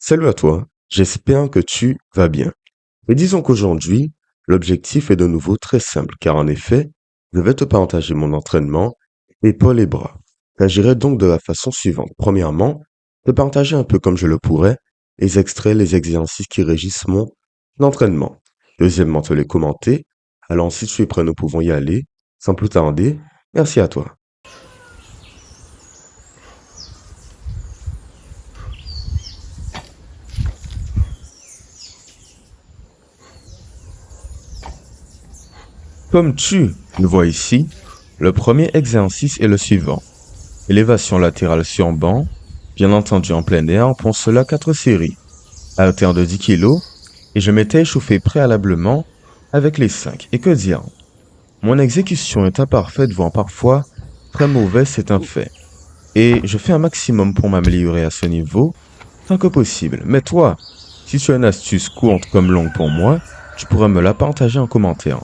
Salut à toi, j'espère que tu vas bien. Et disons qu'aujourd'hui, l'objectif est de nouveau très simple, car en effet, je vais te partager mon entraînement épaules et bras. J'agirai donc de la façon suivante. Premièrement, te partager un peu comme je le pourrais les extraits, les exercices qui régissent mon entraînement. Deuxièmement, te les commenter. Alors si tu es prêt, nous pouvons y aller. Sans plus tarder, merci à toi. Comme tu le vois ici, le premier exercice est le suivant. Élévation latérale sur banc, bien entendu en plein air, pour cela 4 séries. Haltère de 10 kg, et je m'étais échauffé préalablement avec les 5. Et que dire? Mon exécution est imparfaite, voire parfois très mauvaise, c'est un fait. Et je fais un maximum pour m'améliorer à ce niveau, tant que possible. Mais toi, si tu as une astuce courte comme longue pour moi, tu pourrais me la partager en commentaire.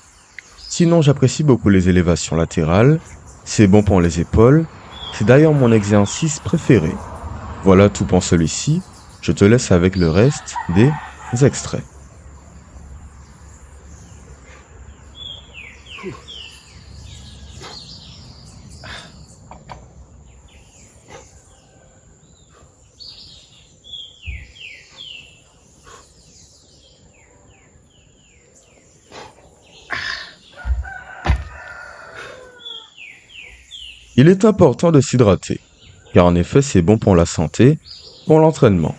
Sinon, j'apprécie beaucoup les élévations latérales. C'est bon pour les épaules. C'est d'ailleurs mon exercice préféré. Voilà tout pour celui-ci. Je te laisse avec le reste des extraits. Il est important de s'hydrater, car en effet c'est bon pour la santé, pour l'entraînement.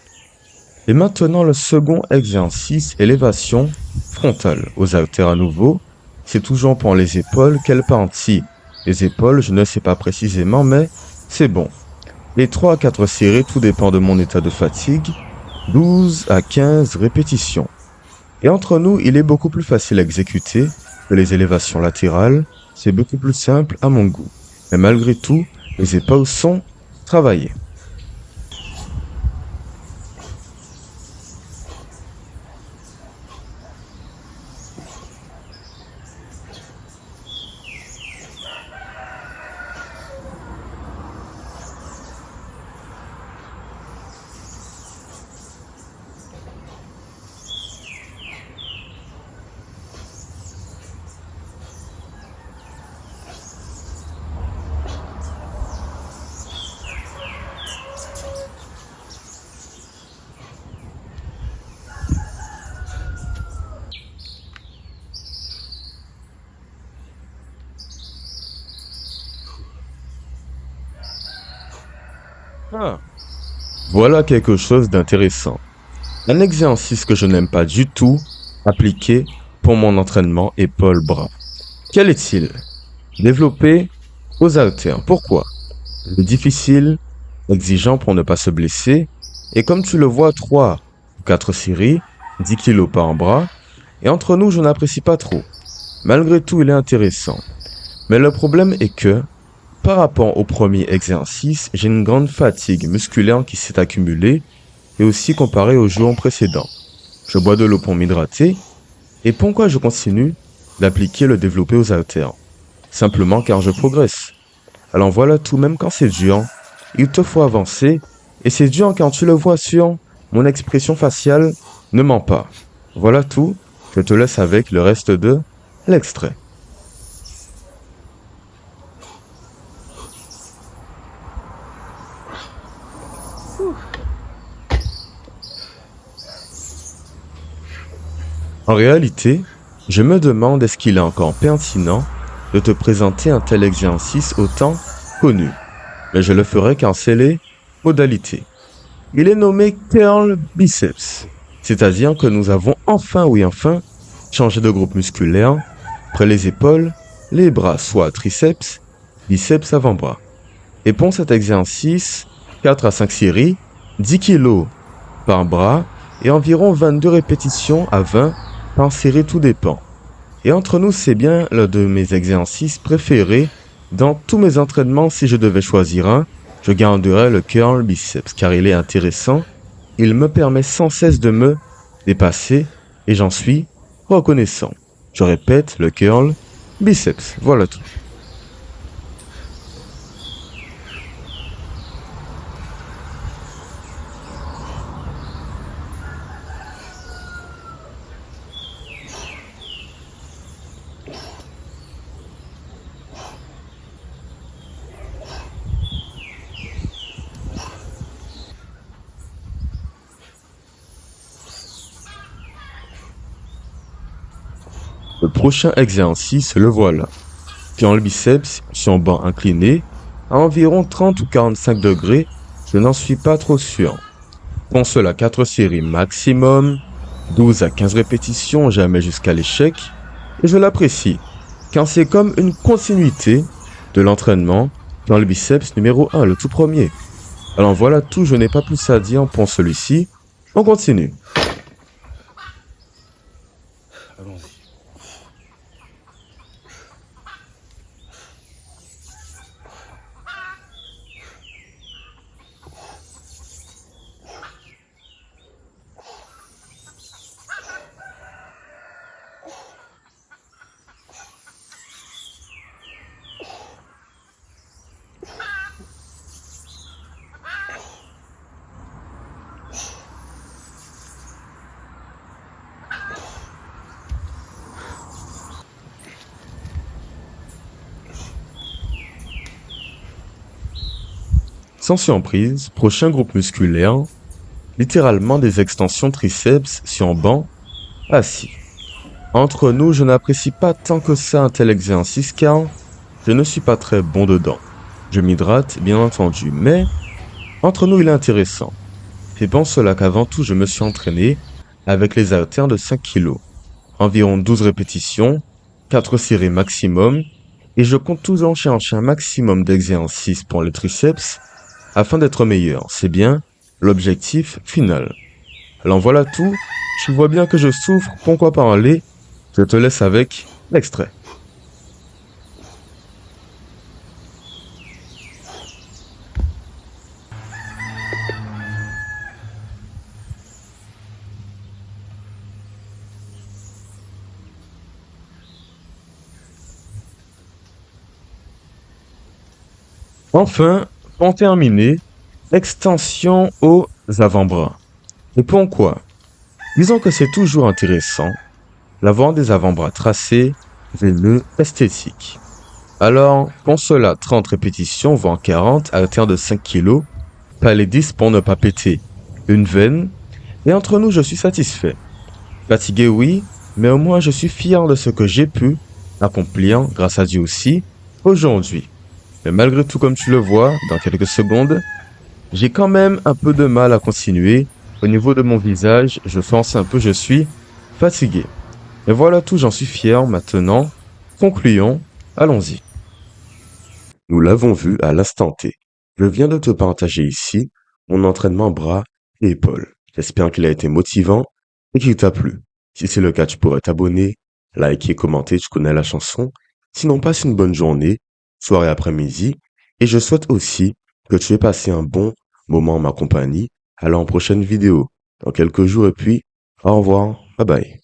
Et maintenant le second exercice, élévation frontale. Aux haltères à nouveau, c'est toujours pour les épaules. Quelle partie? Les épaules, je ne sais pas précisément, mais c'est bon. Les 3 à 4 séries, tout dépend de mon état de fatigue. 12 à 15 répétitions. Et entre nous, il est beaucoup plus facile à exécuter que les élévations latérales. C'est beaucoup plus simple à mon goût. Mais malgré tout, les épaules sont travaillées. Ah, voilà quelque chose d'intéressant. Un exercice que je n'aime pas du tout appliqué pour mon entraînement épaules-bras. Quel est-il? Développer aux haltères. Pourquoi? Le difficile, exigeant pour ne pas se blesser. Et comme tu le vois, 3 ou 4 séries, 10 kilos par bras. Et entre nous, je n'apprécie pas trop. Malgré tout, il est intéressant. Mais le problème est que, par rapport au premier exercice, j'ai une grande fatigue musculaire qui s'est accumulée et aussi comparé aux jours précédents. Je bois de l'eau pour m'hydrater. Et pourquoi je continue d'appliquer le développé aux haltères? Simplement car je progresse. Alors voilà tout, même quand c'est dur, il te faut avancer. Et c'est dur quand tu le vois sur mon expression faciale ne ment pas. Voilà tout, je te laisse avec le reste de l'extrait. En réalité, je me demande est-ce qu'il est encore pertinent de te présenter un tel exercice autant connu. Mais je le ferai car c'est les modalités. Il est nommé curl biceps, c'est-à-dire que nous avons enfin, oui enfin, changé de groupe musculaire, après les épaules, les bras, soit triceps, biceps avant-bras. Et pour cet exercice, 4 à 5 séries, 10 kg par bras et environ 22 répétitions à 20 par série, tout dépend. Et entre nous, c'est bien l'un de mes exercices préférés dans tous mes entraînements. Si je devais choisir un, je garderais le curl biceps car il est intéressant. Il me permet sans cesse de me dépasser et j'en suis reconnaissant. Je répète, le curl biceps. Voilà tout. Le prochain exercice, le voilà. Tiens le biceps sur un banc incliné à environ 30 ou 45 degrés, je n'en suis pas trop sûr. Pour cela, 4 séries maximum, 12 à 15 répétitions, jamais jusqu'à l'échec. Et je l'apprécie, car c'est comme une continuité de l'entraînement dans le biceps numéro 1, le tout premier. Alors voilà tout, je n'ai pas plus à dire pour celui-ci. On continue. Allons-y. Sans surprise, prochain groupe musculaire, littéralement des extensions triceps sur un banc assis. Entre nous, je n'apprécie pas tant que ça un tel exercice car je ne suis pas très bon dedans. Je m'hydrate, bien entendu, mais entre nous, il est intéressant. C'est pour cela qu'avant tout, je me suis entraîné avec les haltères de 5 kg. Environ 12 répétitions, 4 séries maximum, et je compte toujours chercher un maximum d'exercices pour les triceps afin d'être meilleur. C'est bien l'objectif final. Alors voilà tout, tu vois bien que je souffre, pourquoi parler? Je te laisse avec l'extrait. Enfin, pour terminer, extension aux avant-bras. Et pourquoi? Disons que c'est toujours intéressant d'avoir des avant-bras tracés, veineux, esthétiques. Alors, pour cela, 30 répétitions, voire 40, à hauteur de 5 kg, pas les 10 pour ne pas péter une veine, et entre nous, je suis satisfait. Fatigué, oui, mais au moins je suis fier de ce que j'ai pu accomplir, grâce à Dieu aussi, aujourd'hui. Mais malgré tout, comme tu le vois, dans quelques secondes, j'ai quand même un peu de mal à continuer. Au niveau de mon visage, je force un peu, je suis fatigué. Et voilà tout, j'en suis fier maintenant. Concluons, allons-y. Nous l'avons vu à l'instant T. Je viens de te partager ici mon entraînement bras et épaules. J'espère qu'il a été motivant et qu'il t'a plu. Si c'est le cas, tu pourrais t'abonner, liker, commenter, tu connais la chanson. Sinon, passe une bonne journée, soirée après-midi, et je souhaite aussi que tu aies passé un bon moment en ma compagnie. Alors, en prochaine vidéo, dans quelques jours, et puis, au revoir, bye bye.